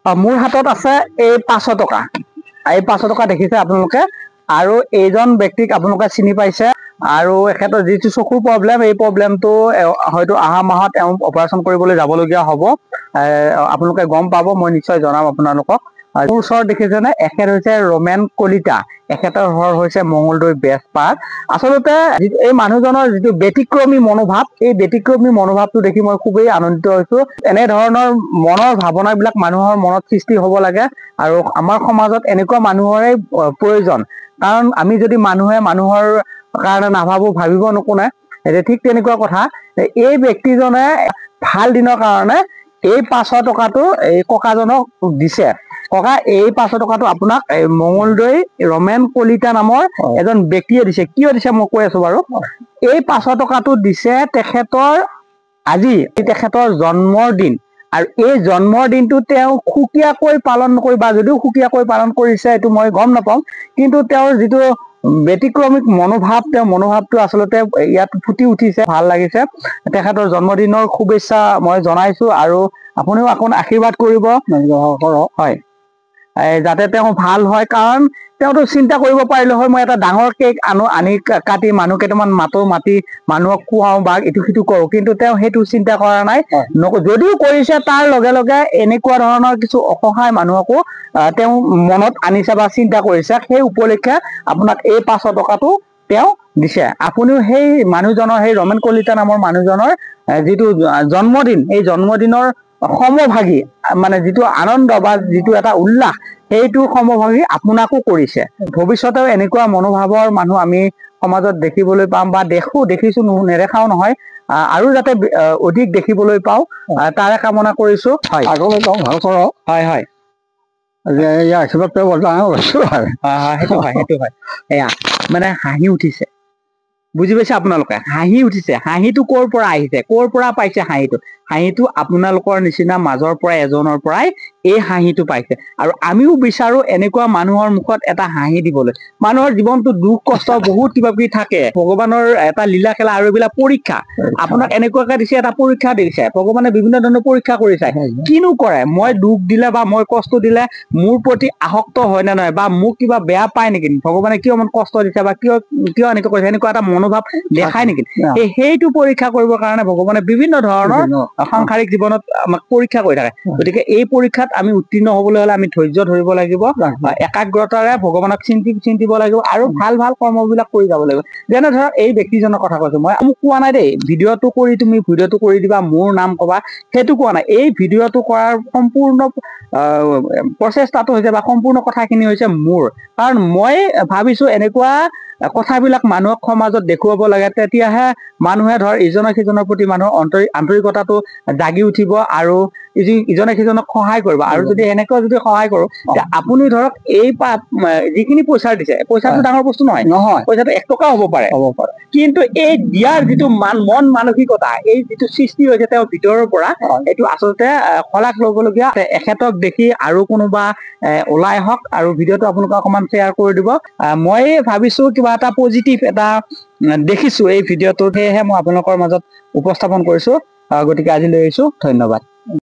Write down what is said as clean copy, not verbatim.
মোৰ হাতত আছে এই 500 টকা। এই 500 টকা দেখিছে আপোনালোকে, আৰু এইজন ব্যক্তিক আপোনালোকে চিনি পাইছে। আৰু এখেতৰ যিটো চকুৰ প্ৰব্লেম, এই প্ৰব্লেমটো হয়তো অহা মাহত তেওঁ অপাৰেশ্যন কৰিবলৈ যাবলগীয়া হ'ব। আপোনালোকে গম পাব, মই নিশ্চয় জনাম আপোনালোকক। মোৰ ওচৰত দেখিছেনে, এখেত হৈছে ৰমেন কলিতা। এখেতৰ ঘৰ হৈছে মঙলদৈ বেজপাৰ। আচলতে এই মানুহজনৰ যিটো ব্যতিক্ৰমী মনোভাৱ, এই ব্যতিক্ৰমী মনোভাৱটো দেখি মই খুবেই আনন্দিত হৈছো। এনেধৰণৰ মনৰ ভাৱনাবিলাক মানুহৰ মনত সৃষ্টি হ'ব লাগে, আৰু আমাৰ সমাজত এনেকুৱা মানুহৰে প্ৰয়োজন। কাৰণ আমি যদি মানুহৰ কাৰণে নাভাবো, ভাবিব নোকোনে, ঠিক তেনেকুৱা কথা। এই ব্যক্তিজনে ভাল দিনৰ কাৰণে এই 500 টকাটো এই ককাজনক দিছে। ককা, এই 500 টকাটো আপোনাক মঙলদৈ ৰমেন কলিতা নামৰ এজন ব্যক্তিয়ে দিছে। কিয় দিছে মই কৈ আছো বাৰু। এই 500 টকাটো দিছে তেখেতৰ আজি তেখেতৰ জন্মৰ দিন, আৰু এই জন্মৰ দিনটো তেওঁ সুকীয়াকৈ পালন নকৰি, বা যদিও সুকীয়াকৈ পালন কৰিছে এইটো মই গম নাপাওঁ, কিন্তু তেওঁৰ যিটো ব্যতিক্ৰমিক মনোভাৱ, তেওঁৰ মনোভাৱটো আচলতে ইয়াত ফুটি উঠিছে। ভাল লাগিছে। তেখেতৰ জন্মদিনৰ শুভেচ্ছা মই জনাইছো, আৰু আপুনিও অকণ আশীৰ্বাদ কৰিব। হয়, যাতে তেওঁ ভাল হয়। কাৰণ তেওঁতো চিন্তা কৰিব পাৰিলে হয়, মই এটা ডাঙৰ কেক আনি কাটি মানুহ কেইটামান মাতি মানুহক খুৱাও বা ইটো সিটো কৰো, কিন্তু তেওঁ সেইটো চিন্তা কৰা নাই। যদিও কৰিছে, তাৰ লগে লগে এনেকুৱা ধৰণৰ কিছু অসহায় মানুহকো তেওঁ মনত আনিছে বা চিন্তা কৰিছে। সেই উপলক্ষে আপোনাক এই 500 টকাটো তেওঁ দিছে। আপুনিও সেই মানুহজনৰ, সেই ৰমেন কলিতা নামৰ মানুহজনৰ যিটো জন্মদিন, এই জন্মদিনৰ সমভাগী, মানে যিটো আনন্দ বা যিটো এটা উল্লাস, সেইটো সমভাগী আপোনাকো কৰিছে। ভৱিষ্যতেও এনেকুৱা মনোভাৱৰ মানুহ আমি সমাজত দেখিবলৈ পাম, বা দেখিছো, নেদেখাও নহয়, আৰু যাতে অধিক দেখিবলৈ পাওঁ, তাৰে কামনা কৰিছো। হয়, আগলৈ যাওঁ, ভাল কৰক। হয় হয়, সেইটো হয়। এয়া মানে হাঁহি উঠিছে, বুজি পাইছে আপোনালোকে? হাঁহি উঠিছে। হাঁহিটো ক'ৰ পৰা আহিছে, ক'ৰ পৰা পাইছে হাঁহিটো আপোনালোকৰ নিচিনা মাজৰ পৰা এজনৰ পৰাই এই হাঁহিটো পাইছে। আৰু আমিও বিচাৰো এনেকুৱা মানুহৰ মুখত এটা হাঁহি দিবলৈ। মানুহৰ জীৱনটো দুখ কষ্ট বহুত কিবা কিবি থাকে, ভগৱানৰ এটা লীলা খেলা, আৰু এইবিলাক পৰীক্ষা। আপোনাক এনেকুৱাকে দিছে, এটা পৰীক্ষা দিছে। ভগৱানে বিভিন্ন ধৰণৰ পৰীক্ষা কৰি চায়, কিনো কৰে, মই দুখ দিলে বা মই কষ্ট দিলে মোৰ প্ৰতি আসক্ত হয় নে নহয়, বা মোক কিবা বেয়া পায় নেকি, ভগৱানে কিয় মোক কষ্ট দিছে, বা কিয় এনেকুৱা কৰিছে, এনেকুৱা এটা মনোভাৱ দেখায় নেকি। সেইটো পৰীক্ষা কৰিবৰ কাৰণে ভগৱানে বিভিন্ন ধৰণৰ সাংসাৰিক জীৱনত আমাক পৰীক্ষা কৰি থাকে। গতিকে এই পৰীক্ষাত আমি উত্তীৰ্ণ হবলৈ হলে আমি ধৈৰ্য ধৰিব লাগিব, একাগ্ৰতাৰে ভগৱানক চিন্তিব লাগিব, আৰু ভাল ভাল কৰ্মবিলাক কৰি যাব লাগিব। যেনে ধৰক এই ব্যক্তিজনৰ কথা কৈছো, মই মোক কোৱা নাই দেই ভিডিঅ'টো কৰি দিবা, মোৰ নাম কবা, সেইটো কোৱা নাই। এই ভিডিঅ'টো কৰাৰ সম্পূৰ্ণ প্ৰচেষ্টাটো হৈছে, বা সম্পূৰ্ণ কথাখিনি হৈছে মোৰ। কাৰণ মই ভাবিছো এনেকুৱা কথাবিলাক মানুহক সমাজত দেখুৱাব লাগে, তেতিয়াহে মানুহে ইজনে সিজনৰ প্ৰতি মানুহৰ আন্তৰিকতাটো জাগি উঠিব, আৰু ইজনে সিজনক সহায় কৰিব। আৰু যদি এনেকৈ যদি সহায় কৰো, আপুনি এই যিখিনি পইচা দিছে, পইচাটো ডাঙৰ বস্তু নহয়, পইচাটো 1 টকা হ'ব পাৰে, কিন্তু এই দিয়াৰ যিটো মন মানসিকতা, এই যিটো সৃষ্টি হৈছে তেওঁৰ ভিতৰৰ পৰা, এইটো আচলতে শলাগ লবলগীয়া। এখেতক দেখি আৰু কোনোবা ওলাই আহক, আৰু ভিডিঅ'টো আপোনালোকে অকণমান শ্বেয়াৰ কৰি দিব। মই ভাবিছো কিবা এটা পজিটিভ এটা দেখিছো এই ভিডিঅ'টোত, সেয়েহে মই আপোনালোকৰ মাজত উপস্থাপন কৰিছো। গতিকে আজিলৈ আহিছো, ধন্যবাদ।